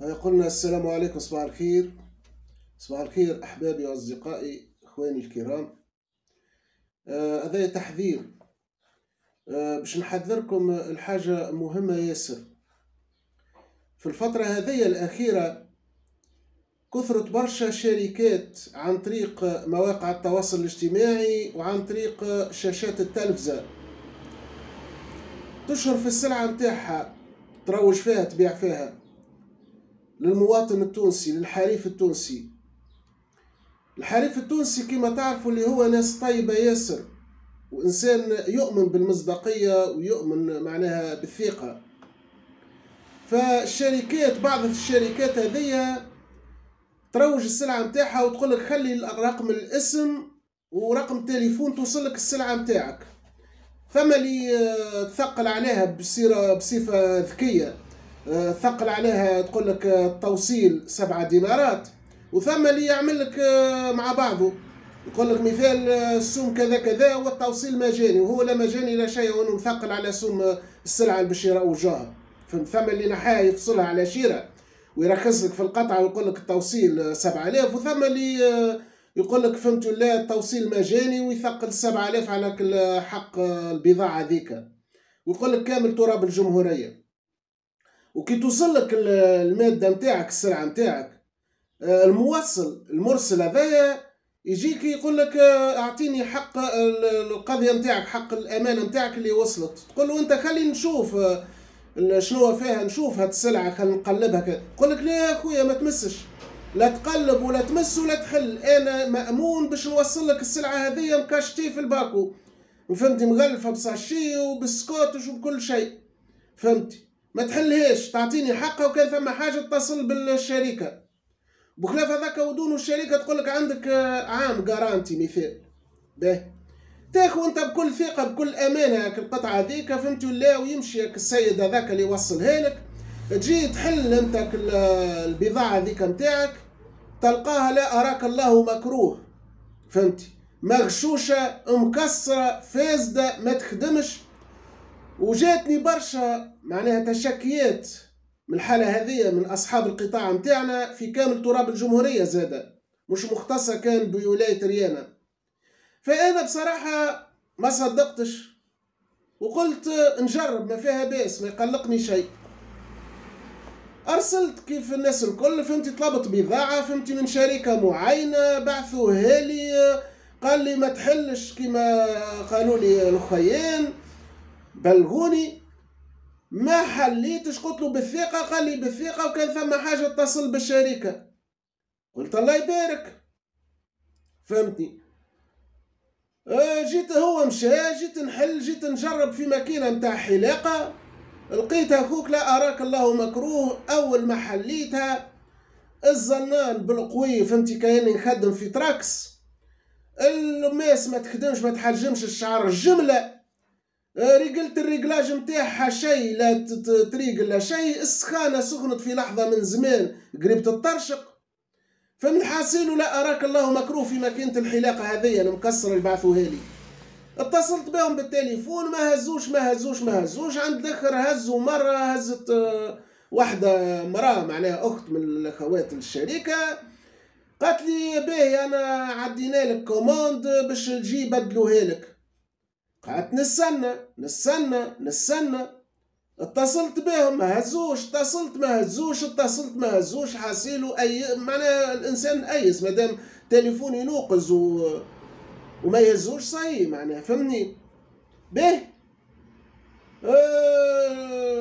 قلنا السلام عليكم. صباح الخير. صباح الخير أحبابي وأصدقائي إخواني الكرام. هذا تحذير. باش نحذركم الحاجة مهمة ياسر. في الفترة هذه الأخيرة كثرت برشا شركات عن طريق مواقع التواصل الاجتماعي وعن طريق شاشات التلفزة تشهر في السلعة متاعها، تروج فيها، تبيع فيها للمواطن التونسي، للحريف التونسي. الحريف التونسي كما تعرفوا اللي هو ناس طيبة ياسر، وإنسان يؤمن بالمصداقية ويؤمن معناها بالثقة. فالشركات، بعض الشركات هذه تروج السلعة متاعها وتقول لك خلي رقم الاسم ورقم التليفون توصلك السلعة متاعك. ثم اللي تثقل عليها بصفة ذكية، ثقل عليها تقول لك التوصيل 7 دينارات، وثم اللي يعمل لك مع بعضه يقول لك مثال السوم كذا كذا والتوصيل مجاني، وهو لا مجاني لا شيء، وانه مثقل على سوم السلعه اللي باش يروجوها. ثم اللي نحاها يفصلها على شيره ويرخص لك في القطعه ويقول لك التوصيل 7000، وثم اللي يقول لك فهمتوا لا التوصيل مجاني ويثقل 7000 على حق البضاعه ذيك، ويقول لك كامل تراب الجمهوريه. وكي توصل لك الماده نتاعك، السلعه نتاعك، المرسل هذايا يجيك يقول لك اعطيني حق القضيه نتاعك، حق الامانه نتاعك اللي وصلت. تقول له انت خلي نشوف شنو فيها، نشوف هاد السلعه، خلينا نقلبها كذا. يقول لك لا يا خويا ما تمسش، لا تقلب ولا تمس ولا تحل، انا مامون باش نوصل لك السلعه هذه مكاشتي في الباكو، فهمتي، مغلفه بساشي وبسكوت وبكل شيء، فهمتي، ما تحلهاش، تعطيني حقها، وكان ثم حاجه اتصل بالشركه. بخلاف هذاك ودون الشركه تقول لك عندك عام جارانتي مثال. باهي تاخذ انت بكل ثقه بكل امانه القطعه هذيك، فهمتي ولا، ويمشي السيد هذاك اللي يوصلها لك، تجي تحل انت البضاعه هذيك نتاعك، تلقاها لا اراك الله مكروه، فهمتي، مغشوشه مكسره فاسده ما تخدمش. وجاتني برشا معناها تشكيات من الحالة هذه من أصحاب القطاع متاعنا في كامل تراب الجمهورية، زادة مش مختصة كان بولاية ريانة. فأنا بصراحة ما صدقتش وقلت نجرب، ما فيها باس، ما يقلقني شيء. أرسلت كيف الناس الكل، فهمتي، طلبت بضاعة، فهمتي، من شركة معينة، بعثوها لي، قال لي ما تحلش كما قالوا لي الخيان، بلغوني، ما حليتش. قلت له بالثقة، قال لي بالثقة، وكان ثم حاجة اتصل بالشركة. قلت الله يبارك، فهمتني. جيت هو مشى، جيت نحل، جيت نجرب في ماكينة متاع حلاقة، لقيت اخوك لا اراك الله مكروه. اول ما حليتها الزنان بالقوي، فهمتي، كأني نخدم في تراكس، الماس ما تخدمش، ما تحجمش الشعر الجملة، ريقلت الريقلاج متاعها شيء لا تريق لا شيء، السخانة سخنت في لحظة من زمان قريب تطرشق. فمن حاسيله لا أراك الله مكروه في ماكينة الحلاقة هذه المكسرة اللي بعثوها لي. اتصلت بهم بالتليفون، ما هزوش. عند الآخر هزوا مرة، هزت واحدة مرأة معناها أخت من الأخوات الشركة، قالت لي باهي أنا عدينا لك كوموند باش تجي بدلوها لك. قعدت نستنى. اتصلت بهم ما هزوش، اتصلت ما هزوش. حاسيلو اي معناها الانسان ايس مادام تليفون ينوقز وما يهزوش صحيح، معناها فهمني. به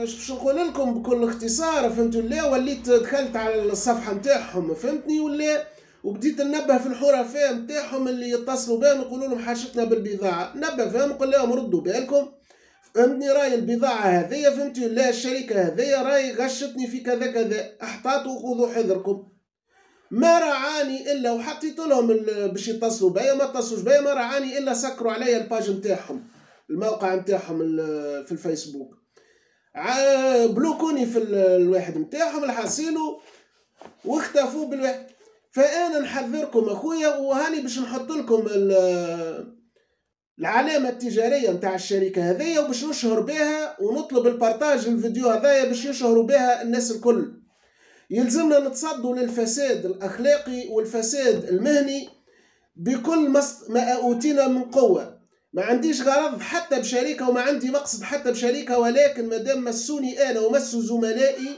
باش نقول لكم بكل اختصار، فهمتوا ولا، وليت دخلت على الصفحه نتاعهم، فهمتني ولا، وبديت ننبه في الحرفاء نتاعهم اللي يتصلوا بهم يقولوا لهم حاجتنا بالبضاعه، نبه فيهم نقول لهم ردوا بالكم، فهمتني، راي البضاعه هذه، فهمتي ولا، الشركه هذه راي غشتني في كذا كذا، احتاطوا وخذوا حذركم. ما رعاني الا، وحطيت لهم باش يتصلوا بيا، ما اتصلوش بيا، ما رعاني الا سكروا عليا الباج نتاعهم، الموقع نتاعهم في الفيسبوك، بلوكوني في الواحد نتاعهم الحاسيلو واختفوا بالواحد. فانا نحذركم اخويا، وهاني باش نحط لكم العلامه التجاريه نتاع الشركه هذيا، وباش نشهر بها ونطلب البارتاج الفيديو هذايا باش يشهروا بها الناس الكل. يلزمنا نتصدوا للفساد الأخلاقي والفساد المهني بكل ما أوتينا من قوة. ما عنديش غرض حتى بشركة وما عندي مقصد حتى بشركة، ولكن مادام مسوني أنا ومسوا زملائي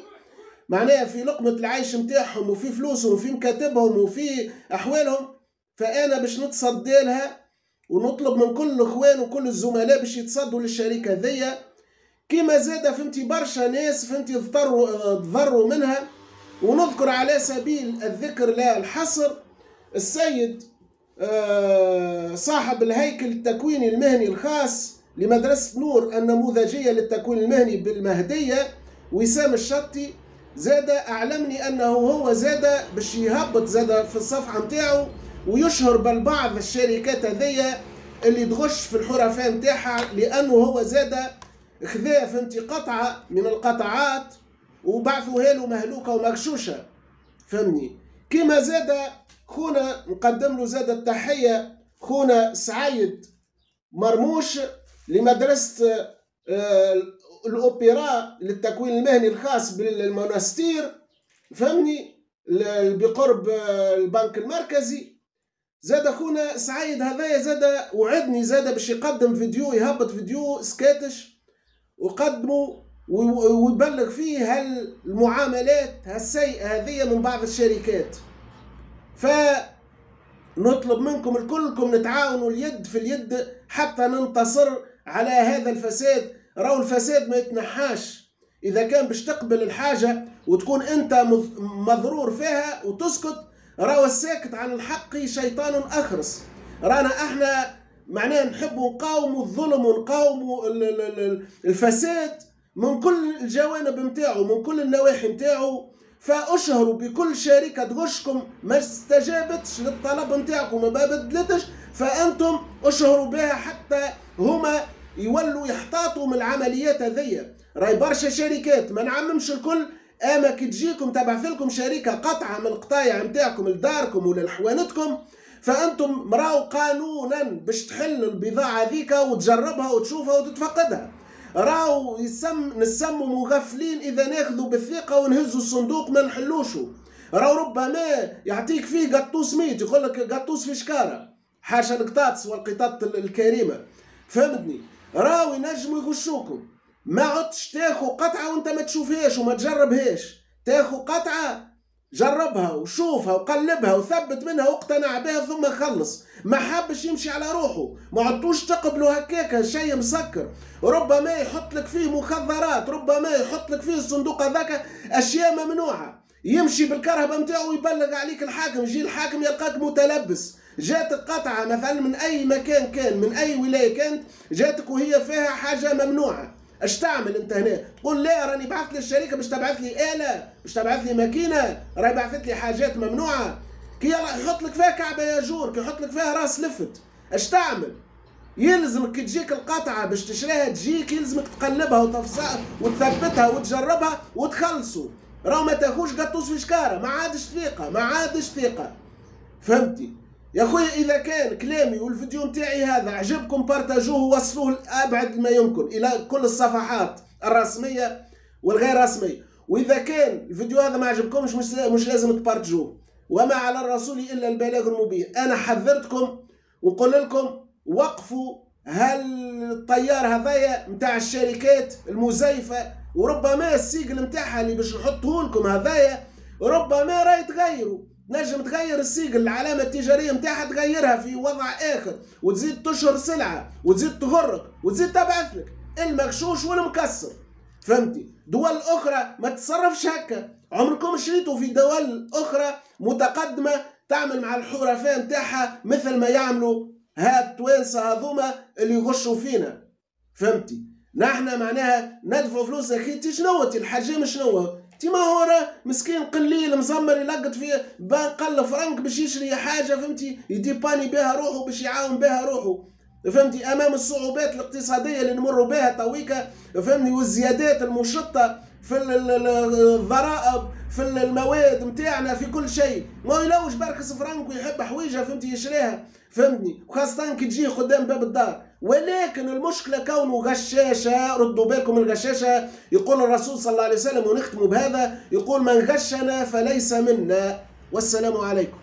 معناها في لقمة العيش متاعهم وفي فلوسهم وفي مكاتبهم وفي أحوالهم، فأنا باش نتصدى لها ونطلب من كل الإخوان وكل الزملاء باش يتصدوا للشركة ذي. كما زاد فهمتي برشا ناس فهمتي تضروا منها، ونذكر على سبيل الذكر لا الحصر السيد صاحب الهيكل التكويني المهني الخاص لمدرسة نور النموذجية للتكوين المهني بالمهدية وسام الشطي، زاد أعلمني أنه هو زاد باش يهبط زاد في الصفحة متاعه ويشهر بالبعض الشركات هذيا اللي تغش في الحرفاء متاعها، لأنه هو زاد خذا فهمتي قطعة من القطعات وبعثوها له مهلوكة ومغشوشة فهمني. كما زاد خونا نقدم له زاد التحية خونا سعيد مرموش لمدرسة الأوبرا للتكوين المهني الخاص بالمنستير فهمني بقرب البنك المركزي. زاد خونا سعيد هذايا زاد وعدني زاد باش يقدم فيديو يهبط فيديو سكاتش وقدمه ويبلغ فيه هالمعاملات السيئة هذه من بعض الشركات. فنطلب منكم الكلكم نتعاونوا اليد في اليد حتى ننتصر على هذا الفساد. راهو الفساد ما يتنحاش، إذا كان باش تقبل الحاجة وتكون أنت مضرور فيها وتسكت، راهو الساكت عن الحق شيطان أخرس. رانا احنا معناه نحبوا نقاوموا الظلم ونقاوموا الفساد من كل الجوانب متاعه من كل النواحي متاعه. فاشهروا بكل شركة تغشكم ما استجابتش للطلب متاعكم وما بدلتش، فأنتم اشهروا بها حتى هما يولوا يحتاطوا من العمليات هذيا. راي برشا شركات ما نعممش الكل، اما كي تجيكم تبعث لكم شركة قطعة من القطايع متاعكم لداركم ولا لحوانتكم، فأنتم مراو قانونا باش تحل البضاعة ذيك وتجربها وتشوفها وتتفقدها. راو نسموا مغفلين إذا ناخذوا بالثقة ونهزوا الصندوق ما نحلوشو. راو ربما يعطيك فيه قطوس ميت يقول لك قطوس في شكارة، حاشا القطاطس والقطاط الكريمة فهمتني. راو ينجموا يغشوكم، ما عدتش تاخو قطعة وانت ما تشوفهاش وما تجربهاش، تاخو قطعة جربها وشوفها وقلبها وثبت منها واقتنع بها ثم خلص. ما حابش يمشي على روحه، ما عدتوش تقبلوا هكاك شيء مسكر. ربما يحط لك فيه مخدرات، ربما يحط لك فيه الصندوق هذاك اشياء ممنوعه، يمشي بالكرهبه نتاعو ويبلغ عليك الحاكم، يجي الحاكم يلقاك متلبس. جاتك قطعه مثلا من اي مكان كان من اي ولايه كانت جاتك وهي فيها حاجه ممنوعه، اش تعمل انت هنا؟ تقول لا راني بعثت للشركه باش تبعث لي آلة، باش تبعث لي ماكينه، راهي بعثت لي حاجات ممنوعه. كي يحط لك فيها كعبه ياجور، كي يحط لك فيها راس لفت، اش تعمل؟ يلزمك كي تجيك القطعه باش تشريها تجيك يلزمك تقلبها وتفصلها وتثبتها وتجربها وتخلصوا. راهو ما تاخوش قطوس في شكاره، ما عادش ثقه ما عادش ثقه فهمتي يا خويا. اذا كان كلامي والفيديو نتاعي هذا عجبكم بارتاجوه ووصلوه لابعد ما يمكن الى كل الصفحات الرسميه والغير رسميه. واذا كان الفيديو هذا ما عجبكمش مش لازم تبارتاجوه، وما على الرسول الا البلاغ المبين. انا حذرتكم ونقول لكم وقفوا هالطيار هذايا نتاع الشركات المزيفه، وربما السيجل نتاعها اللي باش نحطوه لكم هذايا ربما راهي تغيروا، نجم تغير السيجل العلامة التجارية متاعها تغيرها في وضع آخر وتزيد تشهر سلعة وتزيد تغرك وتزيد تبعث لك المغشوش والمكسر فهمتي. دول أخرى ما تتصرفش هكا، عمركم شريتوا في دول أخرى متقدمة تعمل مع الحرفاء متاعها مثل ما يعملوا التوانسة هذوما اللي يغشوا فينا فهمتي. نحنا معناها ندفعوا فلوس اخي شنو الحجم شنو تي ما هو مسكين قليل مزمر يلقط في قل فرنك باش يشري حاجه فهمتي يديباني بها روحه باش يعاون بها روحه فهمتي امام الصعوبات الاقتصاديه اللي نمروا بها تويكا فهمني والزيادات المشطه في الضرائب في المواد نتاعنا في كل شيء، ما يلوش برك فرانك ويحب حويجه فهمتي يشريها فهمتني، وخاصة كي تجي قدام باب الدار. ولكن المشكلة كونه غشاشة، ردوا بالكم الغشاشة، يقول الرسول صلى الله عليه وسلم ونختم بهذا، يقول من غشنا فليس منا. والسلام عليكم.